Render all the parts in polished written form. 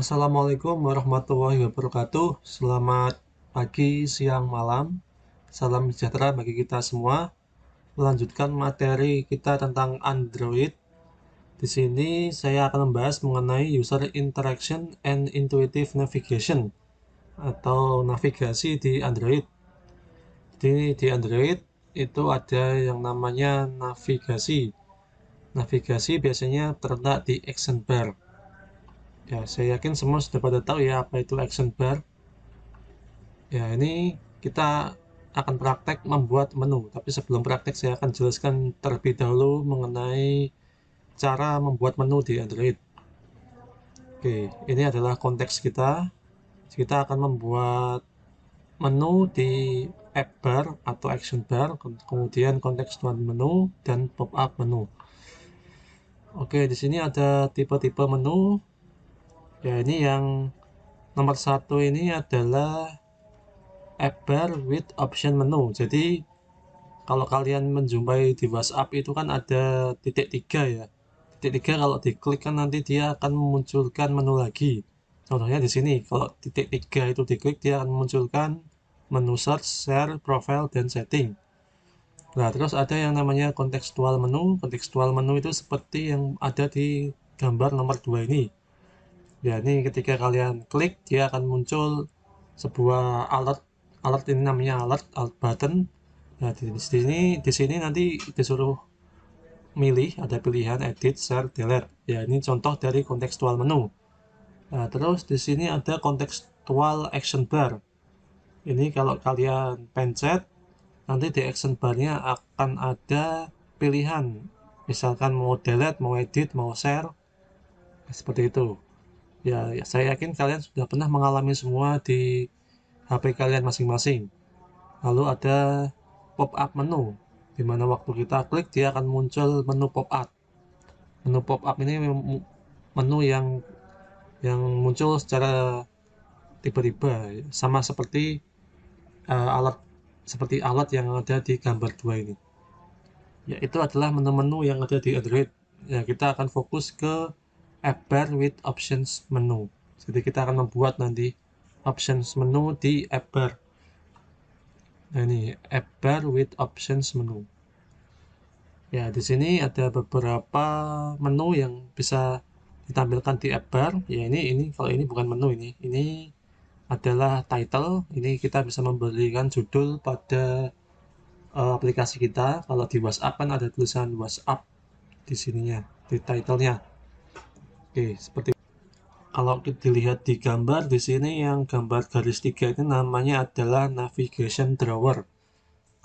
Assalamualaikum warahmatullahi wabarakatuh. Selamat pagi, siang, malam. Salam sejahtera bagi kita semua. Melanjutkan materi kita tentang Android. Di sini saya akan membahas mengenai user interaction and intuitive navigation atau navigasi di Android. Di Android itu ada yang namanya navigasi. Navigasi biasanya terletak di action bar. Ya, saya yakin semua sudah pada tahu ya apa itu action bar. Ya, ini kita akan praktek membuat menu. Tapi sebelum praktek, saya akan jelaskan terlebih dahulu mengenai cara membuat menu di Android. Oke, ini adalah konteks kita. Kita akan membuat menu di app bar atau action bar, kemudian kontekstual menu dan pop-up menu. Oke, di sini ada tipe-tipe menu. Ya, ini yang nomor satu ini adalah app bar with option menu. Jadi kalau kalian menjumpai di WhatsApp itu kan ada titik tiga ya. Titik tiga kalau diklik kan nanti dia akan memunculkan menu lagi. Contohnya di sini, kalau titik tiga itu diklik dia akan memunculkan menu search, share, profile, dan setting. Nah, terus ada yang namanya kontekstual menu. Kontekstual menu itu seperti yang ada di gambar nomor 2 ini. Ya, ini ketika kalian klik dia akan muncul sebuah alert. Alert ini namanya alert button. Nah, di sini nanti disuruh milih, ada pilihan edit, share, delete. Ya, ini contoh dari kontekstual menu. Nah, terus di sini ada kontekstual action bar. Ini kalau kalian pencet, nanti di action bar-nya akan ada pilihan. Misalkan mau delete, mau edit, mau share, seperti itu. Ya, saya yakin kalian sudah pernah mengalami semua di HP kalian masing-masing. Lalu ada pop-up menu, di mana waktu kita klik dia akan muncul menu pop-up. Menu pop-up ini menu yang muncul secara tiba-tiba, sama seperti alat alat yang ada di gambar 2 ini. Ya, itu adalah menu-menu yang ada di Android. Ya, kita akan fokus ke app bar with options menu. Jadi kita akan membuat nanti options menu di app bar. Nah, ini app bar with options menu. Ya, di sini ada beberapa menu yang bisa ditampilkan di app bar. Ya, ini kalau ini bukan menu ini. Ini adalah title. Ini kita bisa memberikan judul pada aplikasi kita. Kalau di WhatsApp kan ada tulisan WhatsApp di sininya, di title-nya. Oke, seperti kalau kita dilihat di gambar di sini yang gambar garis tiga ini namanya adalah navigation drawer.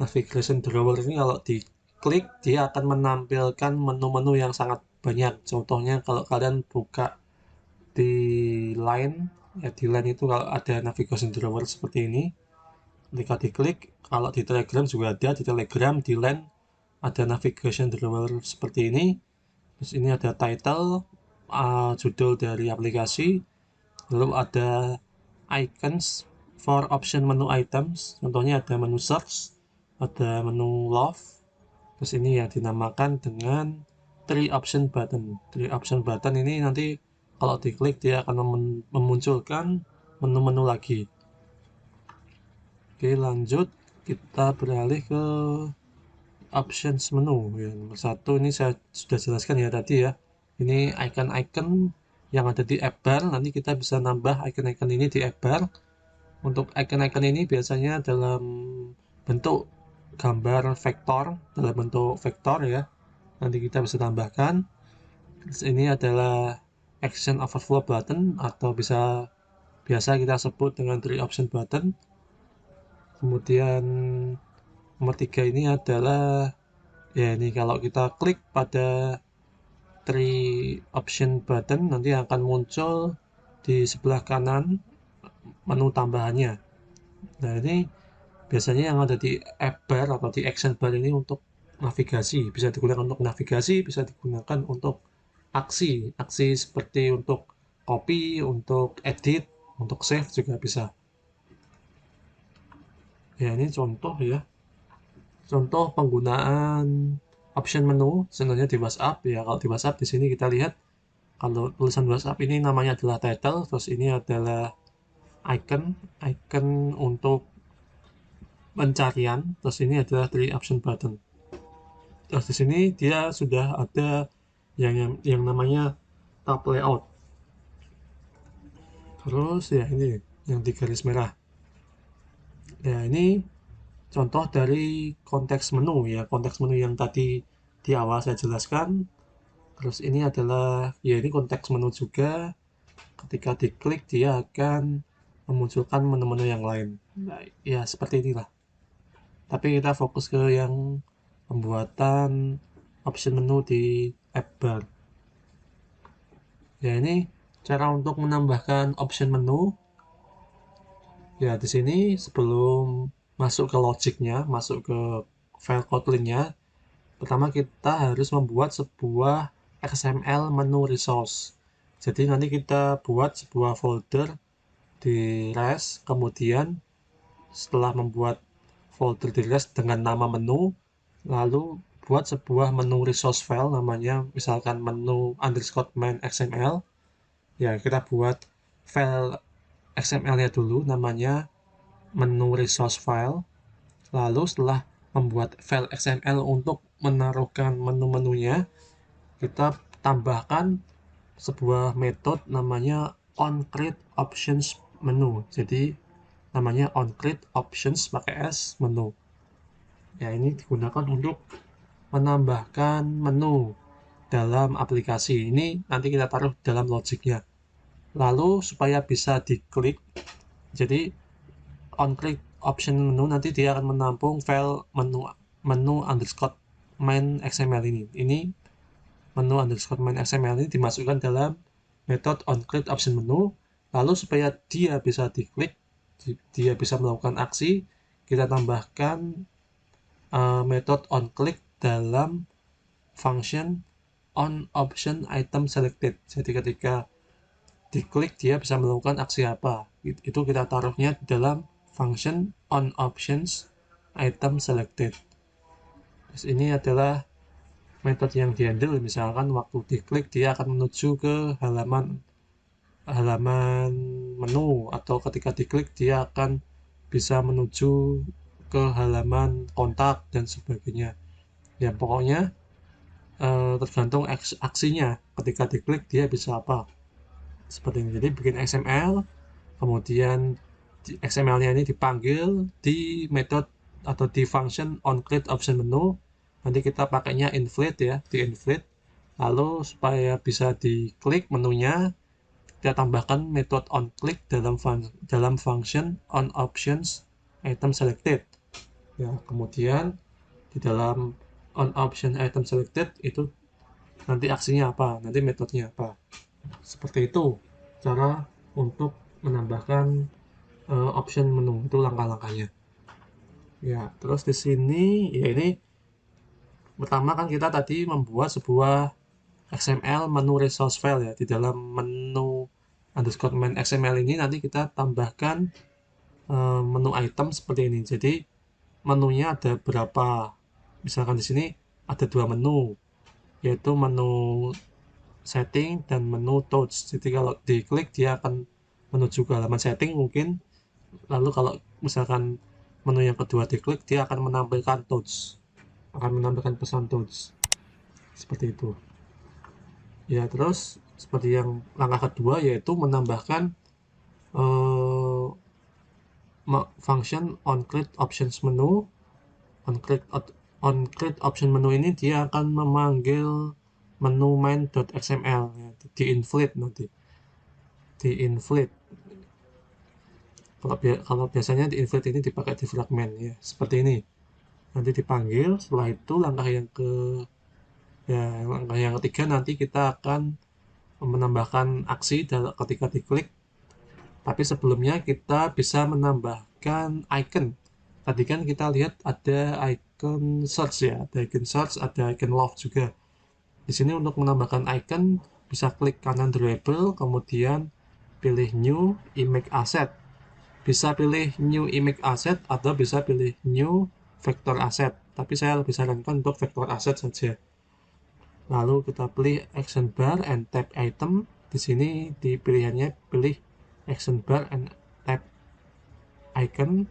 Navigation drawer ini kalau diklik dia akan menampilkan menu-menu yang sangat banyak. Contohnya kalau kalian buka di Line, ya di Line itu kalau ada navigation drawer seperti ini, ketika diklik, kalau di Telegram juga ada, di Telegram, di Line ada navigation drawer seperti ini. Terus ini ada title, judul dari aplikasi, lalu ada icons for option menu items, contohnya ada menu search, ada menu love, terus ini ya dinamakan dengan three option button. Three option button ini nanti kalau diklik dia akan memunculkan menu-menu lagi. Oke, lanjut kita beralih ke options menu. Ya, nomor satu ini saya sudah jelaskan ya tadi ya. Ini icon-icon yang ada di app bar. Nanti kita bisa nambah icon-icon ini di app bar. Untuk icon-icon ini biasanya dalam bentuk gambar vektor, dalam bentuk vektor ya. Nanti kita bisa tambahkan. Terus ini adalah action overflow button atau biasa kita sebut dengan three option button. Kemudian nomor tiga ini adalah, ya ini kalau kita klik pada three option button nanti akan muncul di sebelah kanan menu tambahannya. Nah, ini biasanya yang ada di app bar atau di action bar ini untuk navigasi, bisa digunakan untuk navigasi, bisa digunakan untuk aksi, aksi seperti untuk copy, untuk edit, untuk save juga bisa. Ya, ini contoh ya, contoh penggunaan option menu sebenarnya di WhatsApp ya. Kalau di WhatsApp di sini kita lihat Kalau tulisan WhatsApp ini namanya adalah title, terus ini adalah icon untuk pencarian, terus ini adalah 3 option button. Terus di sini dia sudah ada yang namanya tab layout. Terus ya ini yang di garis merah. Ya ini contoh dari konteks menu ya, konteks menu yang tadi di awal saya jelaskan. Terus ini adalah ya ini konteks menu juga. Ketika diklik dia akan memunculkan menu-menu yang lain. Nah, ya seperti inilah. Tapi kita fokus ke yang pembuatan option menu di app bar. Ya ini cara untuk menambahkan option menu. Ya di sini sebelum masuk ke logiknya, masuk ke file Kotlin-nya, pertama kita harus membuat sebuah XML menu resource. Jadi nanti kita buat sebuah folder di res, kemudian setelah membuat folder di res dengan nama menu, lalu buat sebuah menu resource file namanya misalkan menu underscore main XML. Ya kita buat file XML-nya dulu namanya menu resource file. Lalu setelah membuat file XML untuk menaruhkan menu-menunya, kita tambahkan sebuah metode namanya onCreateOptions menu. Jadi namanya onCreateOptions pakai S menu. Ya ini digunakan untuk menambahkan menu dalam aplikasi. Ini nanti kita taruh dalam logiknya. Lalu supaya bisa diklik, jadi onCreateOption menu nanti dia akan menampung file menu underscore main XML ini. Ini menu underscore main XML ini dimasukkan dalam metode onCreateOption menu. Lalu supaya dia bisa diklik, dia bisa melakukan aksi, kita tambahkan metode onClick dalam function onOptionItemSelected. Jadi ketika diklik dia bisa melakukan aksi apa. Itu kita taruhnya di dalam function onOptionItemSelected. Terus ini adalah metode yang dihandle, misalkan waktu diklik dia akan menuju ke halaman menu, atau ketika diklik dia akan bisa menuju ke halaman kontak dan sebagainya. Ya pokoknya tergantung aksinya, ketika diklik dia bisa apa, seperti ini. Jadi bikin XML, kemudian XML-nya ini dipanggil di metode atau di function onCreateOptionMenu. Nanti kita pakainya inflate ya, di inflate. Lalu supaya bisa diklik menunya, kita tambahkan metode onClick dalam function onOptionItemSelected. Ya, kemudian di dalam onOptionItemSelected itu nanti aksinya apa, nanti metodenya apa. Seperti itu cara untuk menambahkan option menu, itu langkah-langkahnya. Ya, terus di sini ya ini pertama kan kita tadi membuat sebuah XML menu resource file ya. Di dalam menu underscore main XML ini nanti kita tambahkan menu item seperti ini. Jadi menunya ada berapa? Misalkan di sini ada 2 menu, yaitu menu setting dan menu touch. Jadi kalau diklik dia akan menuju ke halaman setting mungkin. Lalu kalau misalkan menu yang kedua diklik dia akan menampilkan touch, akan menampilkan pesan touch seperti itu. Ya terus seperti yang langkah kedua yaitu menambahkan uh, function onCreateOptions menu. OnCreateOption menu ini dia akan memanggil menu main.xml ya, di inflate nanti, di inflate. Kalau biasanya di inflate ini dipakai di fragment ya, seperti ini. Nanti dipanggil. Setelah itu langkah yang ketiga nanti kita akan menambahkan aksi ketika diklik. Tapi sebelumnya kita bisa menambahkan icon. Tadi kan kita lihat ada icon search ya, ada icon search, ada icon love juga. Di sini untuk menambahkan icon bisa klik kanan drawable, kemudian pilih new image asset. Bisa pilih new image asset atau bisa pilih new vector asset. Tapi saya lebih sarankan untuk vector asset saja. lalu kita pilih action bar and tap item. Di sini di pilihannya pilih action bar and tap icon,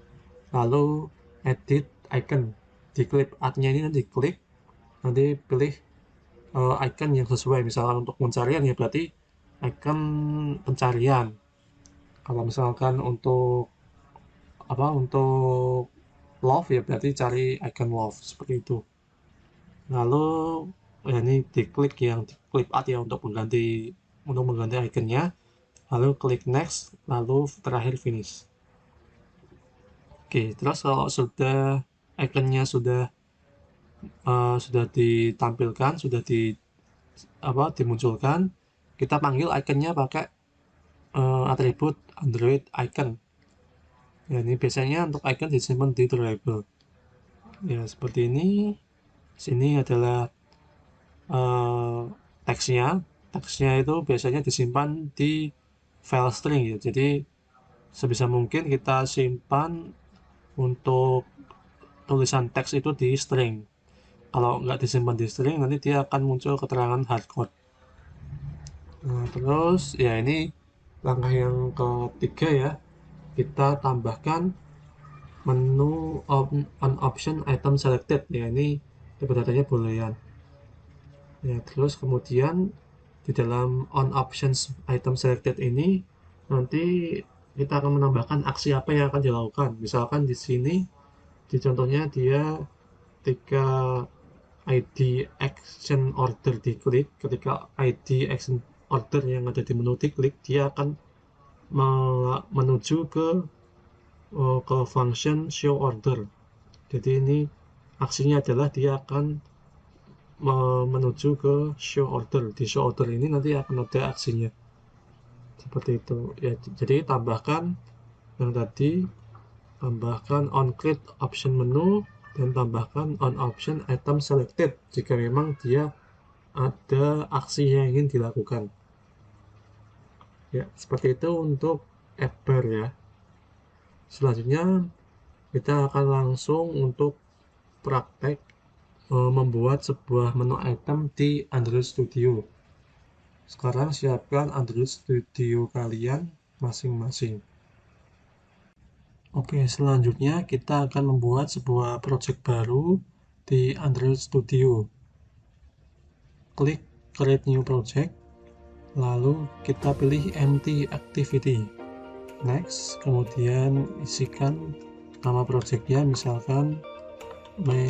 lalu edit icon. Di clip art-nya ini nanti klik, nanti pilih icon yang sesuai. Misalkan untuk pencarian ya berarti icon pencarian. Kalau misalkan untuk untuk love ya berarti cari icon love seperti itu. Lalu ya ini diklik yang di clip art ya untuk mengganti iconnya, lalu klik next, lalu terakhir finish. Oke, terus kalau sudah iconnya sudah ditampilkan, sudah dimunculkan, kita panggil iconnya pakai atribut Android icon. Ya, ini biasanya untuk icon disimpan di variable. Ya, seperti ini. Sini adalah teksnya. Teksnya itu biasanya disimpan di file string ya. Jadi sebisa mungkin kita simpan untuk tulisan teks itu di string. Kalau nggak disimpan di string, nanti dia akan muncul keterangan hardcode. Nah, terus ya ini langkah yang ketiga ya. Kita tambahkan menu on option item selected ya, ini datanya boolean ya. Terus kemudian di dalam on options item selected ini nanti kita akan menambahkan aksi apa yang akan dilakukan. Misalkan di sini di contohnya dia ketika ID action order diklik, ketika ID action order yang ada di menu diklik, dia akan menuju ke function show order. Jadi ini aksinya adalah dia akan menuju ke show order. Di show order ini nanti akan ada aksinya seperti itu ya. Jadi tambahkan yang tadi, tambahkan on click option menu dan tambahkan on option item selected jika memang dia ada aksi yang ingin dilakukan ya. Seperti itu untuk app bar ya. Selanjutnya kita akan langsung untuk praktek membuat sebuah menu item di Android Studio. Sekarang siapkan Android Studio kalian masing-masing. Oke, selanjutnya kita akan membuat sebuah project baru di Android Studio. Klik create new project, lalu kita pilih empty activity. Next, kemudian isikan nama projectnya, misalkan my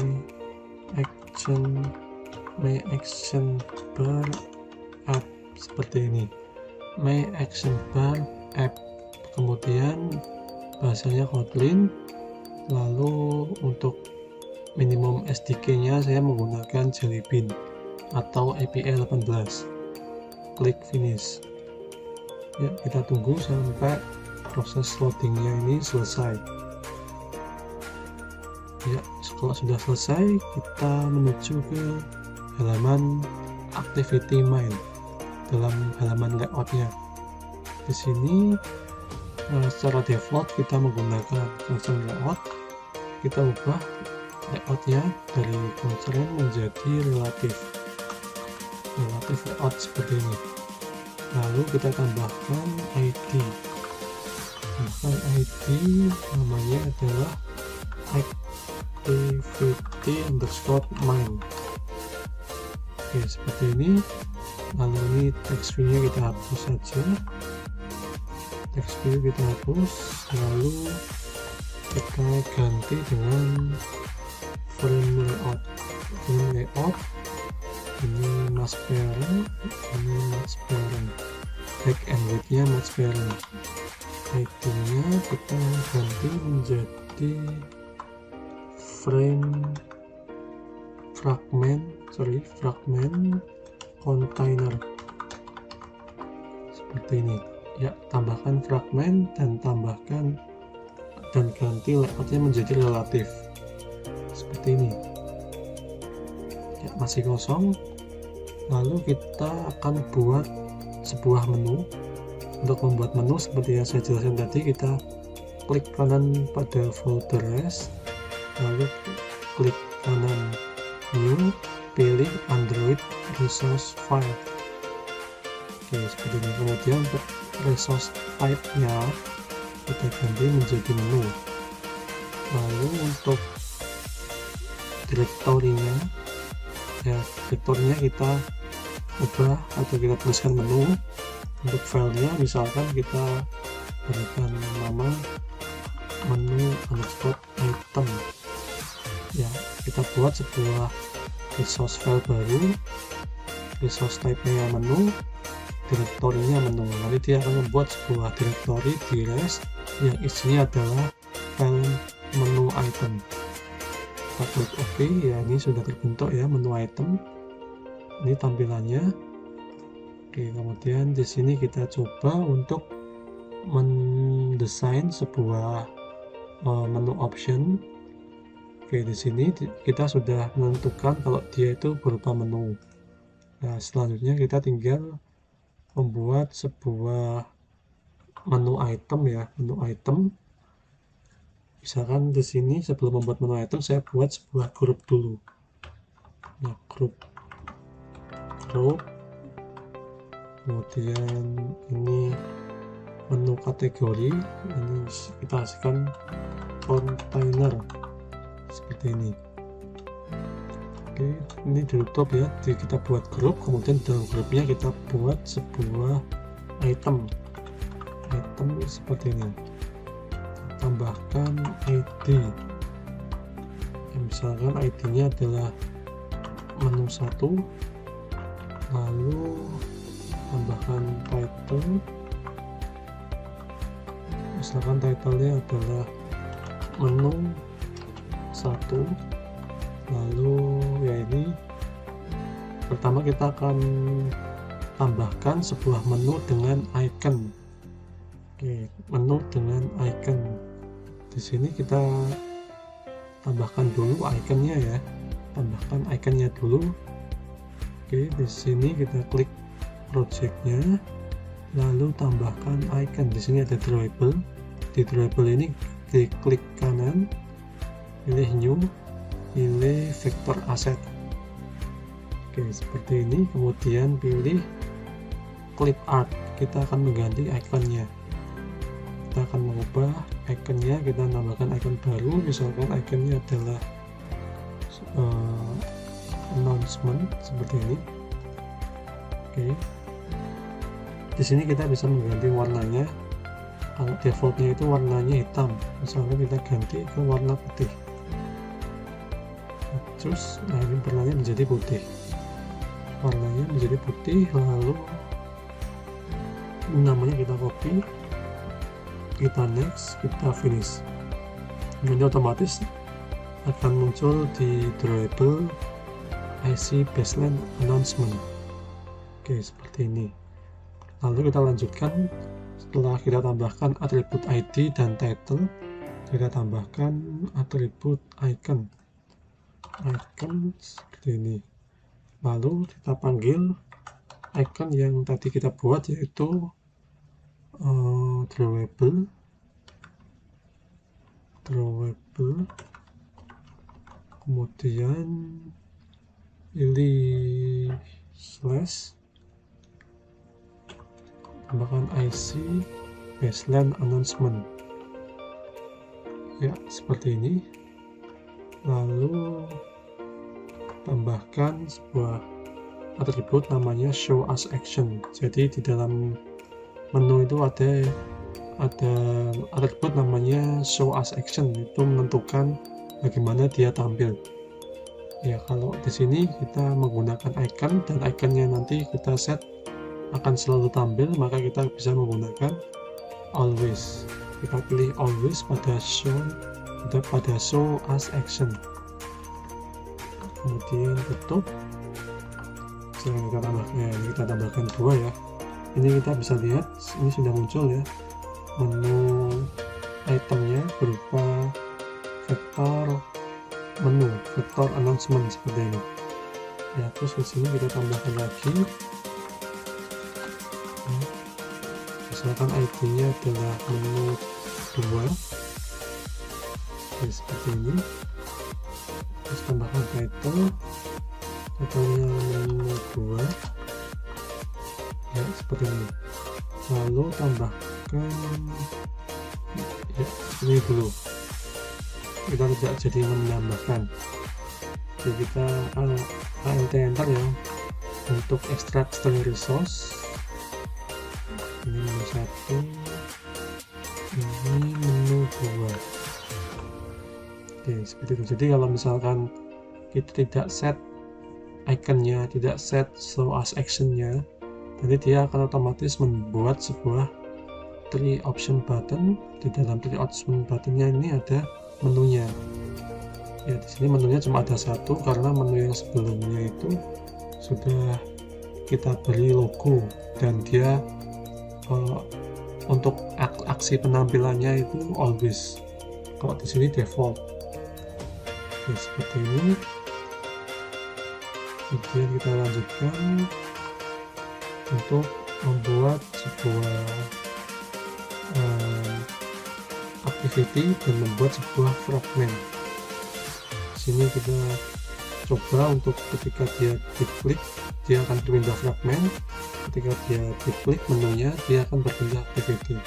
action bar app, seperti ini, my action bar app. Kemudian bahasanya Kotlin, lalu untuk minimum SDK nya saya menggunakan Jelly Bean atau API 18. Klik finish ya. Kita tunggu sampai proses loadingnya ini selesai ya. Kalau sudah selesai, kita menuju ke halaman activity main dalam halaman layoutnya. Di sini secara default kita menggunakan constraint layout. Kita ubah layoutnya dari constraint menjadi relative layout seperti ini. Lalu kita tambahkan ID. Namanya adalah activity_main. Oke, seperti ini. Lalu ini text view nya kita hapus saja. Text view kita hapus, lalu kita ganti dengan frame layout. Ini match parent, ini match parent, back and width nya match parent. ID nya kita ganti menjadi fragment container seperti ini ya. Tambahkan fragment dan ganti layoutnya menjadi relatif seperti ini ya. Masih kosong. Lalu kita akan buat sebuah menu. Untuk membuat menu seperti yang saya jelaskan tadi, kita klik kanan pada folder rest, lalu klik kanan new, pilih Android resource file. Oke, seperti ini. Kemudian untuk resource type-nya kita ganti menjadi menu. Lalu untuk direktorinya, ya direktorinya kita ubah atau kita tuliskan menu. Untuk filenya misalkan kita berikan nama menu underscore item. Ya, kita buat sebuah resource file baru, resource type-nya menu, direktorinya menu. Nanti dia akan membuat sebuah direktori di res yang isinya adalah file menu item. Kita klik OK. Ya, ini sudah terbentuk ya menu item. Ini tampilannya. Oke, kemudian di sini kita coba untuk mendesain sebuah menu option. Oke, di sini kita sudah menentukan kalau dia itu berupa menu. Nah, selanjutnya kita tinggal membuat sebuah menu item ya, menu item. Misalkan di sini sebelum membuat menu item saya buat sebuah grup dulu. Nah, grup. Kemudian ini menu kategori, ini kita kasihkan container seperti ini. Oke, ini ditutup ya, kita buat grup, kemudian dalam grupnya kita buat sebuah item seperti ini. Tambahkan ID, misalkan ID-nya adalah menu 1, lalu tambahkan title, misalkan title-nya adalah menu 1. Lalu ya ini pertama kita akan tambahkan sebuah menu dengan icon. Oke, menu dengan icon. Di sini kita tambahkan dulu iconnya ya, tambahkan iconnya dulu. Oke, di sini kita klik projectnya, lalu tambahkan icon. Di sini ada drawable. Di drawable ini klik kanan, pilih new, pilih vector asset. Oke, seperti ini. Kemudian pilih clip art, kita akan mengganti ikonnya, kita akan mengubah ikonnya, kita tambahkan icon baru. Misalkan ikonnya adalah announcement seperti ini. Oke, di sini kita bisa mengganti warnanya. Kalau defaultnya itu warnanya hitam, misalnya kita ganti ke warna putih. Terus nah ini warnanya menjadi putih, warnanya menjadi putih. Lalu namanya kita copy, kita next, kita finish. Ini otomatis akan muncul di drawable IC baseline announcement. Oke, seperti ini. Lalu kita lanjutkan. Setelah kita tambahkan atribut ID dan title, kita tambahkan atribut icon seperti ini. Lalu kita panggil icon yang tadi kita buat, yaitu drawable. Kemudian pilih slash, tambahkan IC baseline announcement ya, seperti ini. Lalu tambahkan sebuah atribut namanya show as action. Jadi di dalam menu itu ada atribut namanya show as action, itu menentukan bagaimana dia tampil ya. Kalau di sini kita menggunakan icon dan iconnya nanti kita set akan selalu tampil, maka kita bisa menggunakan always. Kita pilih always pada show as action. Kemudian tutup. Kita tambahkan 2 ya. Ini kita bisa lihat, ini sudah muncul ya menu itemnya berupa vektor menu, vektor announcement seperti ini ya. Terus di sini kita tambahkan lagi, misalkan ID-nya adalah menu 2. Oke, seperti ini. Terus tambahkan title, totalnya menu 2 ya, seperti ini. Lalu tambahkan ya, ini dulu, kita tidak jadi menambahkan, jadi kita alt enter ya untuk extract string resource. Ini menu 1, ini menu 2. Oke, seperti itu. Jadi kalau misalkan kita tidak set iconnya, tidak set show as actionnya, nanti dia akan otomatis membuat sebuah tree option button. Di dalam tree option buttonnya ini ada menunya ya. Di sini menunya cuma ada satu karena menu yang sebelumnya itu sudah kita beri logo dan dia untuk aksi penampilannya itu always, kalau di sini default. Oke, seperti ini. Kemudian kita lanjutkan untuk membuat sebuah activity dan membuat sebuah fragment. Di sini kita coba untuk ketika dia diklik, dia akan berpindah fragment. Ketika dia diklik menunya, dia akan berpindah activity.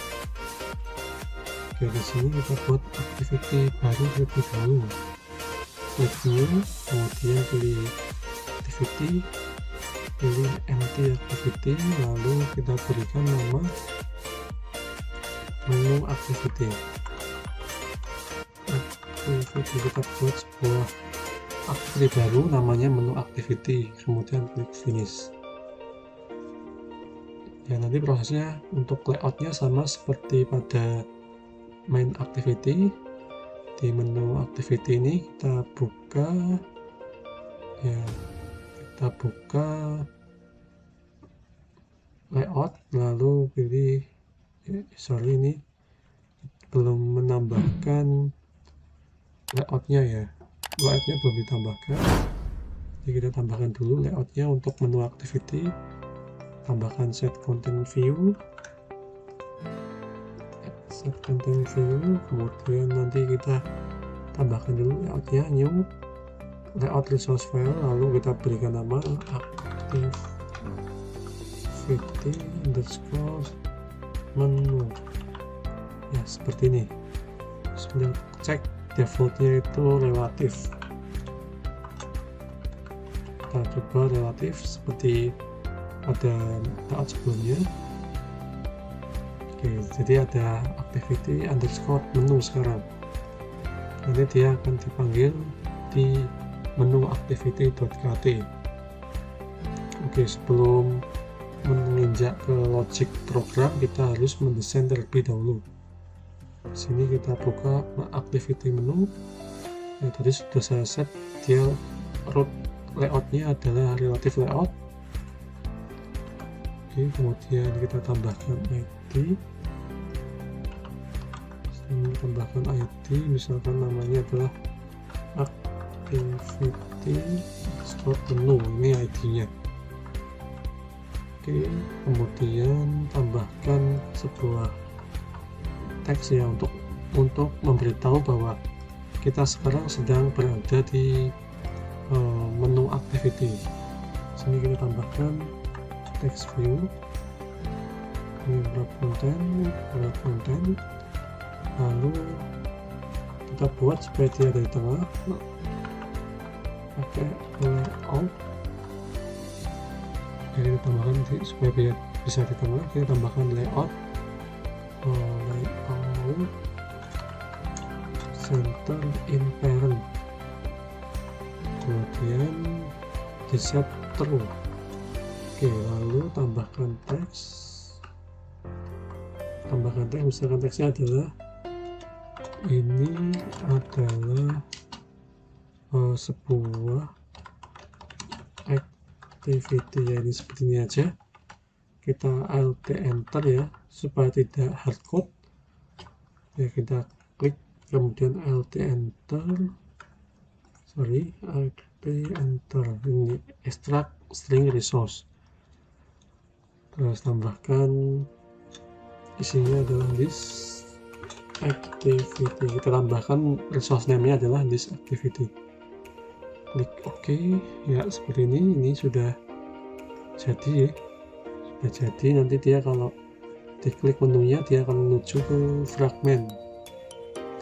Oke, di sini kita buat activity baru terlebih dahulu. Klik new, kemudian pilih activity, pilih empty activity, lalu kita berikan nama menu activity. Kita buat sebuah activity baru namanya menu activity, kemudian klik finish. Ya, nanti prosesnya untuk layoutnya sama seperti pada main activity. Di menu activity ini kita buka ya, kita buka layout, lalu pilih ini belum menambahkan layoutnya ya, layoutnya belum ditambahkan, jadi kita tambahkan dulu layoutnya. Untuk menu activity tambahkan set content view, kemudian nanti kita tambahkan dulu layoutnya, new layout resource file, lalu kita berikan nama activity underscore menu ya, seperti ini. Sudah cek defaultnya itu relatif, kita coba relatif seperti pada layout sebelumnya. Oke, jadi ada activity underscore menu sekarang, nanti dia akan dipanggil di menu activity.kt. Oke, sebelum menginjak ke logic program, kita harus mendesain terlebih dahulu. Di sini kita buka activity menu ya, tadi sudah saya set, dia root layoutnya adalah relative layout. Oke, kemudian kita tambahkan ID, tambahkan ID, misalkan namanya adalah activity stored menu, ini ID-nya. Oke, kemudian tambahkan sebuah teks ya untuk memberitahu bahwa kita sekarang sedang berada di menu activity. Sini kita tambahkan text view, ini wrap content, lalu kita buat supaya dia ada di tengah pakai layout. Jadi kita tambahkan supaya dia bisa di tengah, kita tambahkan layout center in parent, kemudian di set true. Oke, lalu tambahkan teks, misalkan teksnya adalah ini adalah sebuah activity ya, ini seperti ini aja. Kita alt enter ya supaya tidak hardcode ya, kita klik kemudian alt enter, ini extract string resource, terus tambahkan isinya adalah this activity, kita tambahkan resource name nya adalah this activity. klik OK ya, seperti ini sudah jadi ya. Sudah jadi, nanti dia kalau diklik menunya dia akan menuju ke fragmen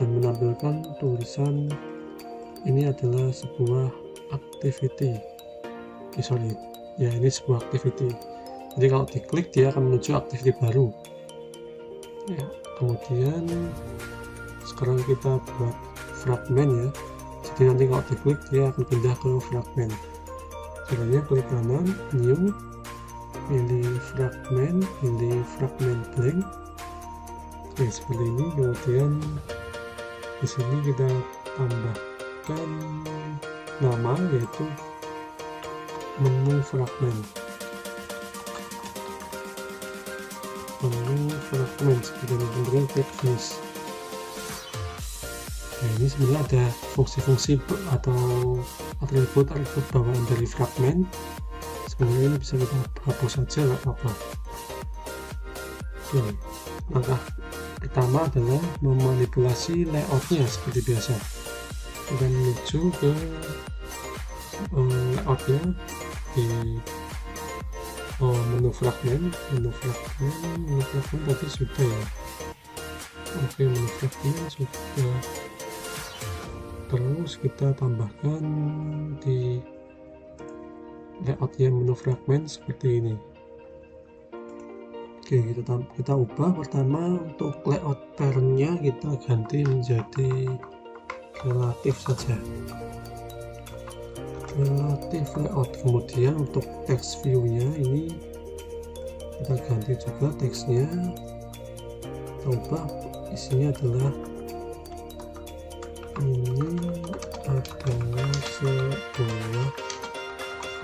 dan menampilkan tulisan ini adalah sebuah activity. Sorry ya, ini sebuah activity. Jadi kalau diklik dia akan menuju activity baru ya. Kemudian sekarang kita buat fragmen ya, jadi nanti kalau diklik dia akan pindah ke fragmen. Caranya klik kanan, new, pilih fragmen blank. Oke, seperti ini. Kemudian di sini kita tambahkan nama, yaitu menu fragmen seperti ini. Kemudian klik finish. Nah, ini sebenarnya ada fungsi-fungsi atau atribut bawaan dari fragmen. Sebenarnya ini bisa kita hapus saja, nggak apa-apa. Oke, langkah pertama adalah memanipulasi layoutnya seperti biasa. Kita menuju ke layoutnya di menu fragmen tadi sudah ya. Oke, menu fragmen sudah. Terus kita tambahkan di layoutnya menu fragmen seperti ini. Oke, kita ubah. Pertama, untuk layout parentnya kita ganti menjadi relatif saja, relatif layout. Kemudian untuk text view-nya ini kita ganti juga teksnya, kita ubah, isinya adalah ini adalah sebuah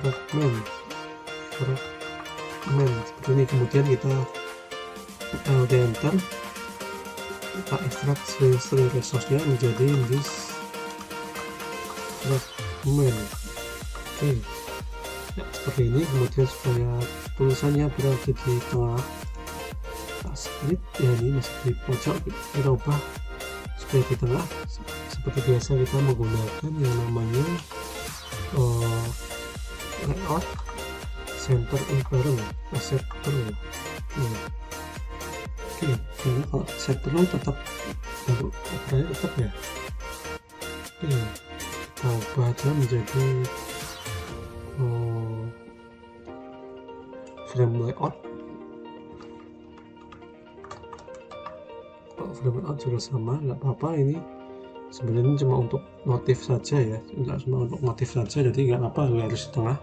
fragmen seperti ini. Kemudian kita enter, kita ekstrak string resource-nya menjadi this fragment. Oke ya, seperti ini. Kemudian supaya tulisannya berada di tengah, kita split ya, ini masih di pojok, kita ubah supaya di tengah. Seperti biasa kita menggunakan yang namanya layout center in parent, Oke, karena kalau set row tetap untuk ukurannya tetap ya. Oke, kita ubah aja menjadi frame layout. Kalau frame layout juga sama, nggak apa-apa. Ini sebenarnya cuma untuk motif saja ya, cuma untuk motif saja, jadi nggak apa-apa, nggak harus di tengah.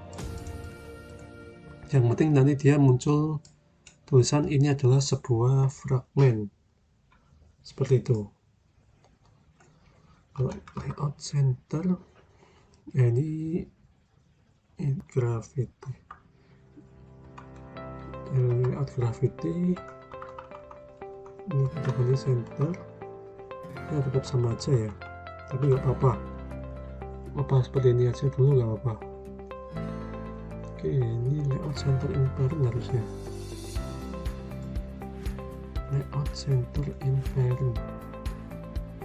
Yang penting nanti dia muncul tulisan ini adalah sebuah fragmen seperti itu. Kalau layout center ya, ini graffiti, layout graffiti ini kita ganti center ya, tetap sama aja ya, tapi nggak apa-apa, seperti ini aja dulu, nggak apa-apa. Oke, ini layout center in parent harusnya, layout center in parent.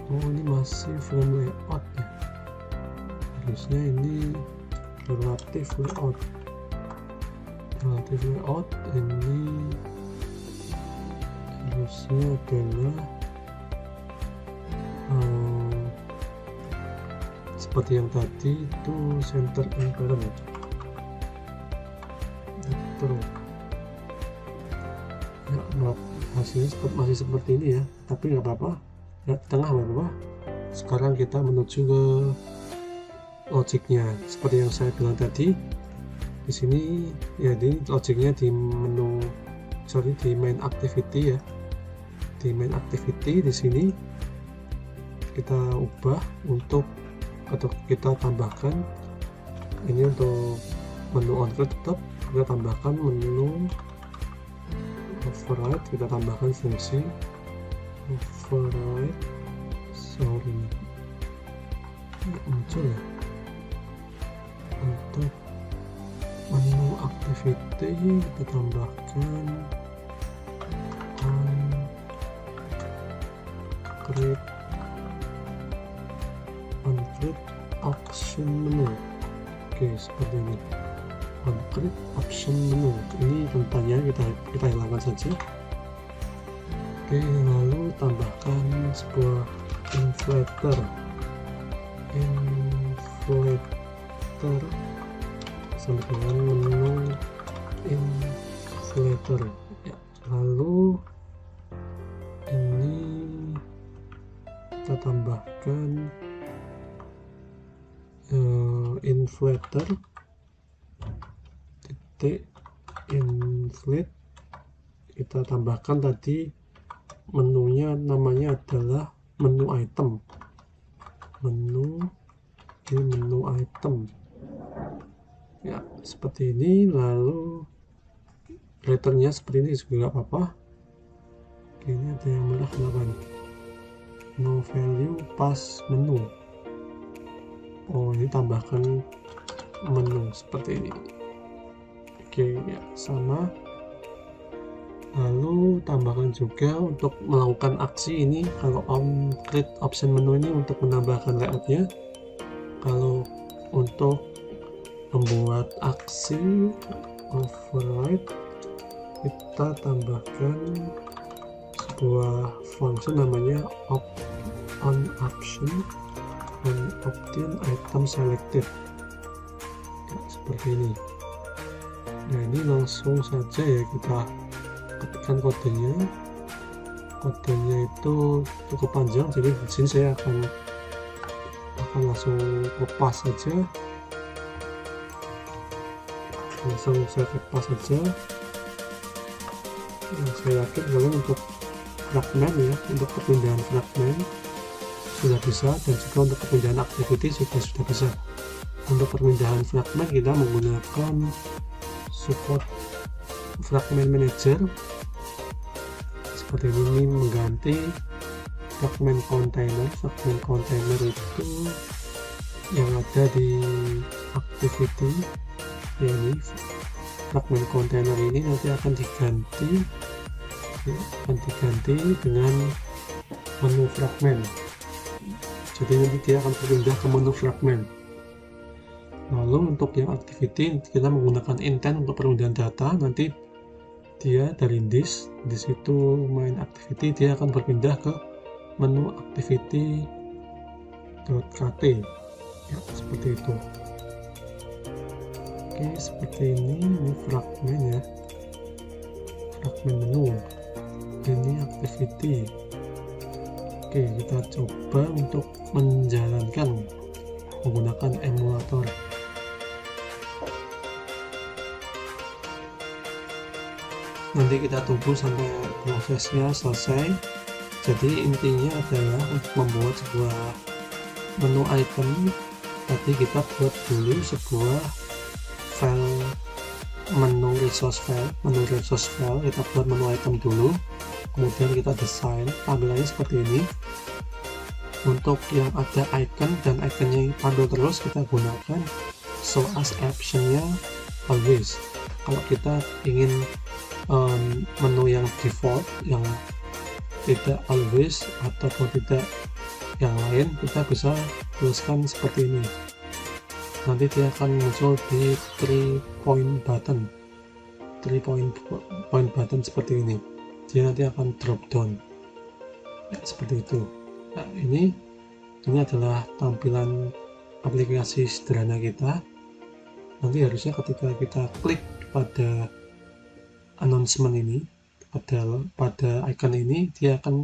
Oh, ini masih frame layout ya, harusnya ini relative layout. Ini harusnya adalah seperti yang tadi itu center in parent. Terus ya, hasilnya masih seperti ini ya, tapi nggak apa-apa ya, tengah nggak apa-apa. Sekarang kita menuju ke logiknya seperti yang saya bilang tadi. Di sini ya, di logiknya di menu, di main activity ya, di main activity. Di sini kita ubah untuk, atau kita tambahkan ini untuk menu on-click, tetap kita tambahkan menu override, kita tambahkan fungsi override. Muncul ya, untuk menu activity kita tambahkan on-click action menu. Oke, seperti ini. On-click option menu, ini tentunya kita hilangkan saja. Oke, lalu tambahkan sebuah inflator sama dengan menu inflator ya. Lalu ini kita tambahkan inflator titik inflate, kita tambahkan tadi menunya, namanya adalah menu item, menu item ya, seperti ini. Lalu returnnya seperti ini juga nggak apa-apa. Oke, ini ada yang merah kenapa nih? No value pas menu. Oh, ini tambahkan menu seperti ini. Oke ya, sama. Lalu tambahkan juga untuk melakukan aksi ini, kalau on-click option menu ini untuk menambahkan layoutnya. Kalau untuk membuat aksi override, kita tambahkan sebuah fungsi namanya on option on opt-in item selected ya, seperti ini. Nah, ini langsung saja ya kita ketikkan kodenya itu cukup panjang, jadi di sini saya akan langsung lepas saja, saya lepas saja. Saya yakin kalian untuk fragment ya, untuk perpindahan fragment sudah bisa, dan juga untuk perpindahan activity juga sudah bisa. Untuk perpindahan fragment kita menggunakan support fragment manager seperti ini, mengganti fragment container itu yang ada di activity ya. Ini fragment container ini nanti akan diganti dengan menu fragment, jadi nanti dia akan berpindah ke menu fragment. Lalu untuk yang activity kita menggunakan intent untuk perpindahan data, nanti dia dari disk, di situ main activity, dia akan berpindah ke menu activity.kt ya, seperti itu. Oke, seperti ini fragment ya, fragment menu, ini activity. Oke, kita coba untuk menjalankan menggunakan emulator. Nanti kita tunggu sampai prosesnya selesai. Jadi intinya adalah untuk membuat sebuah menu item, tadi kita buat dulu sebuah file menu resource file, kita buat menu item dulu, kemudian kita desain tampilannya seperti ini. Untuk yang ada icon dan iconnya pandu terus, kita gunakan show as optionnya always. Kalau kita ingin menu yang default, yang tidak always ataupun tidak yang lain, kita bisa tuliskan seperti ini. Nanti dia akan muncul di 3 point button seperti ini. Dia nanti akan drop down ya, seperti itu. Nah, ini adalah tampilan aplikasi sederhana kita. Nanti harusnya ketika kita klik pada announcement ini, pada icon ini, dia akan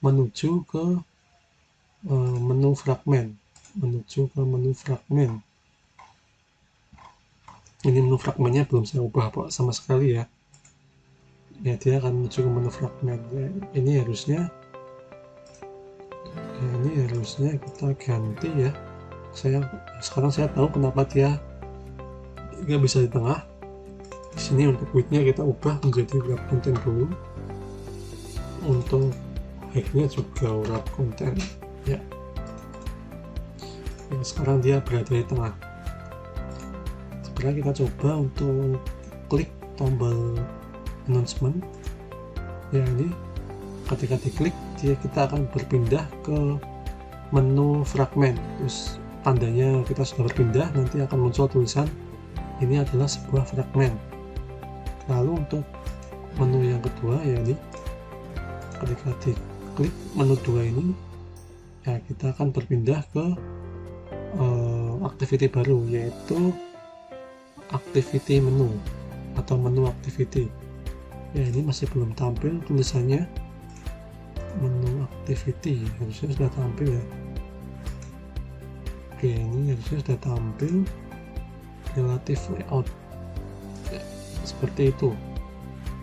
menuju ke menu fragment, Ini menu fragmentnya belum saya ubah sama sekali ya. Ya, dia akan menuju ke menu fragment. Ya, ini harusnya kita ganti ya. Sekarang saya tahu kenapa dia nggak bisa di tengah. Di sini untuk width-nya kita ubah menjadi wrap content dulu. Untuk height-nya juga wrap content ya. Sekarang dia berada di tengah. Sekarang kita coba untuk klik tombol announcement ya. Ini ketika diklik, kita akan berpindah ke menu fragment. Terus tandanya kita sudah berpindah, nanti akan muncul tulisan ini adalah sebuah fragmen. Lalu untuk menu yang kedua, ya ini ketika diklik menu 2 ini, ya kita akan berpindah ke activity baru, yaitu activity menu atau menu activity. Ya, ini masih belum tampil tulisannya menu activity, harusnya sudah tampil ya. Oke, ini harusnya sudah tampil relative layout ya, seperti itu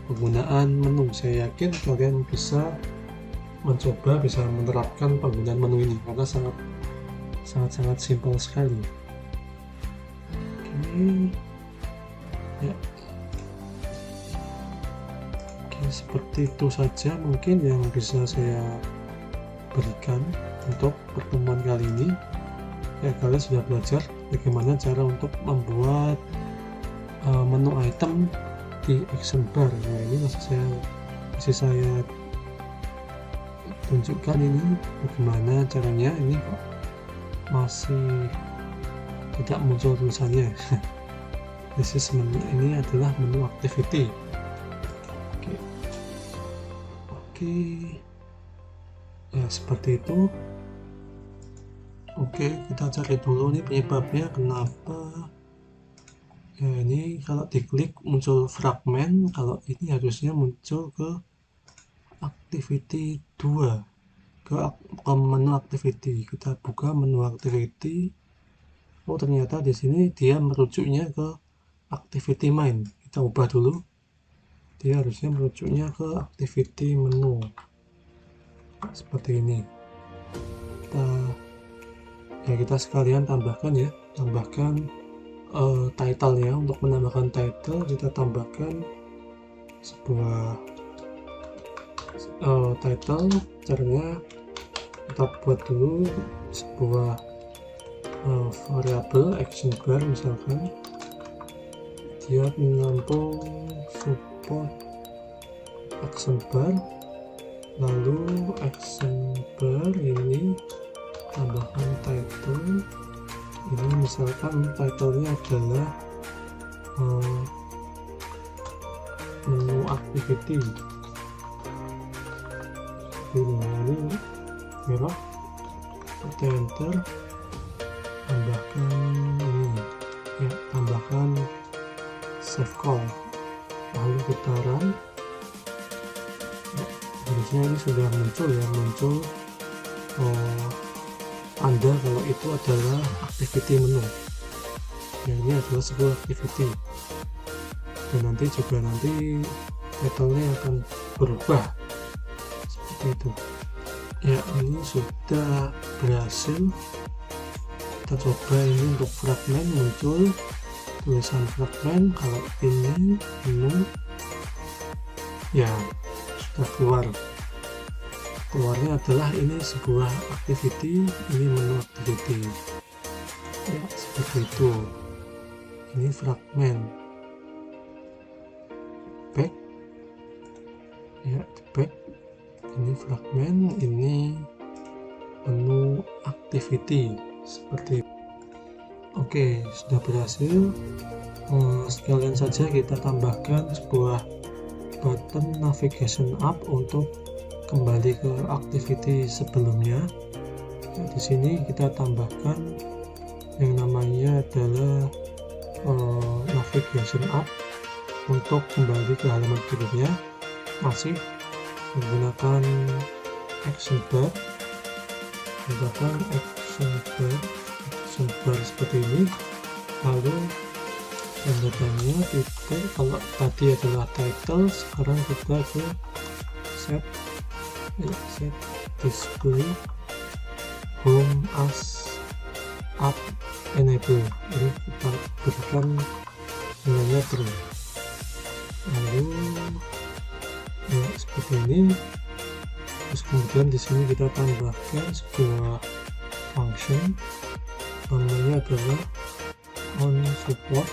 penggunaan menu. Saya yakin kalian bisa mencoba, bisa menerapkan penggunaan menu ini karena sangat simpel sekali. Oke ya, oke, seperti itu saja mungkin yang bisa saya berikan untuk pertemuan kali ini. Ya, kalian sudah belajar bagaimana cara untuk membuat menu item di action bar. Nah, ini masih saya tunjukkan ini bagaimana caranya. Ini kok masih tidak muncul tulisannya. Ini adalah menu activity. Oke. Ya, seperti itu. Oke, kita cari dulu nih penyebabnya kenapa. Ya, ini kalau diklik muncul fragmen, kalau ini harusnya muncul ke activity 2, ke menu activity. Kita buka menu activity. Oh, ternyata di sini dia merujuknya ke activity main. Kita ubah dulu. Dia harusnya merujuknya ke activity menu. Seperti ini. Kita sekalian tambahkan title-nya. Untuk menambahkan title, kita tambahkan sebuah title. Caranya kita buat dulu sebuah variabel action bar, misalkan dia menampung support action bar. Lalu action bar ini tambahkan title. Ini misalkan title-nya adalah menu activity. Ini merah, tekan enter, tambahkan ini ya, tambahkan save call, lalu kita run. Ya, harusnya ini sudah muncul tanda kalau itu adalah activity menu. Ya, ini adalah sebuah activity, dan nanti title-nya akan berubah seperti itu. Ya, ini sudah berhasil. Kita coba ini untuk fragmen, muncul tulisan fragmen. Kalau ini menu, ya sudah keluarnya adalah ini sebuah activity, ini menu activity. Ya, seperti itu. Ini fragmen. Back. Ya, back. Ini fragmen, ini menu activity. Seperti itu. Oke, sudah berhasil. Sekalian saja kita tambahkan sebuah button navigation up untuk kembali ke activity sebelumnya. Nah, di sini kita tambahkan yang namanya adalah navigation up untuk kembali ke halaman berikutnya. Masih menggunakan action bar, seperti ini. Lalu tandanya titik. Kalau tadi adalah title, sekarang kita ke set display home as up enable. Ini kita berikan nilainya true. Lalu ya, seperti ini. Terus kemudian di sini kita tambahkan sebuah function, namanya adalah on support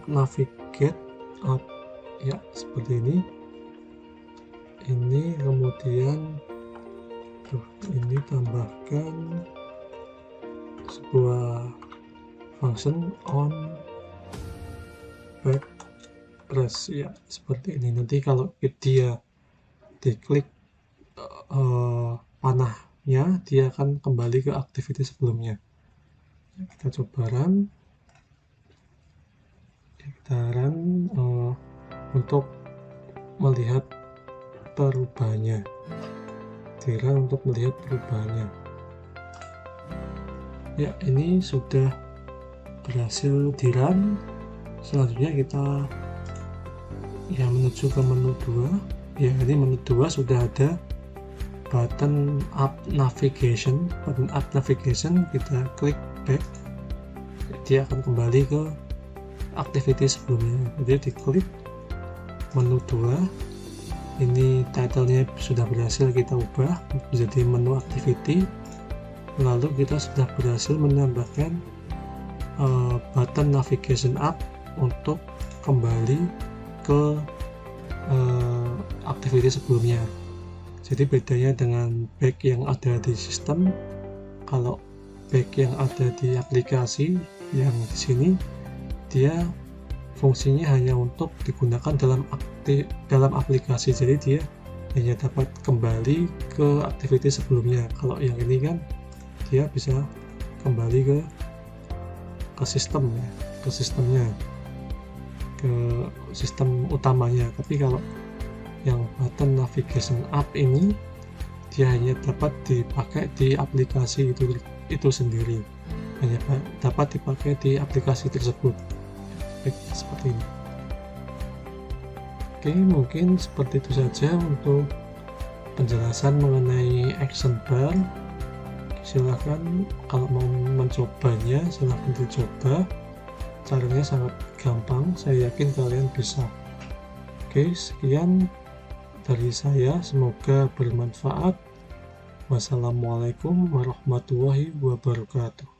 navigate up. Ya, seperti ini. Kemudian ini tambahkan sebuah function on back press ya, seperti ini. Nanti kalau dia diklik panahnya, dia akan kembali ke activity sebelumnya. Kita coba run. Untuk melihat perubahannya, untuk melihat perubahannya. Ya, ini sudah berhasil di run. Selanjutnya kita menuju ke menu 2. Ya, ini menu 2 sudah ada button up navigation. Kita klik back, dia akan kembali ke activity sebelumnya. Jadi diklik menu 2, ini title-nya sudah berhasil kita ubah menjadi menu activity. Lalu kita sudah berhasil menambahkan button navigation up untuk kembali ke activity sebelumnya. Jadi bedanya dengan back yang ada di sistem, kalau back yang ada di aplikasi yang di sini, dia fungsinya hanya untuk digunakan dalam aplikasi. Jadi dia hanya dapat kembali ke activity sebelumnya. Kalau yang ini kan dia bisa kembali ke sistemnya, ke sistem utamanya. Tapi kalau yang button navigation up ini, dia hanya dapat dipakai di aplikasi itu sendiri, hanya dapat dipakai di aplikasi tersebut. Seperti ini. Oke, mungkin seperti itu saja untuk penjelasan mengenai action bar. Silahkan kalau mau mencobanya, silahkan dicoba. Caranya sangat gampang, saya yakin kalian bisa. Oke, sekian dari saya, semoga bermanfaat. Wassalamualaikum warahmatullahi wabarakatuh.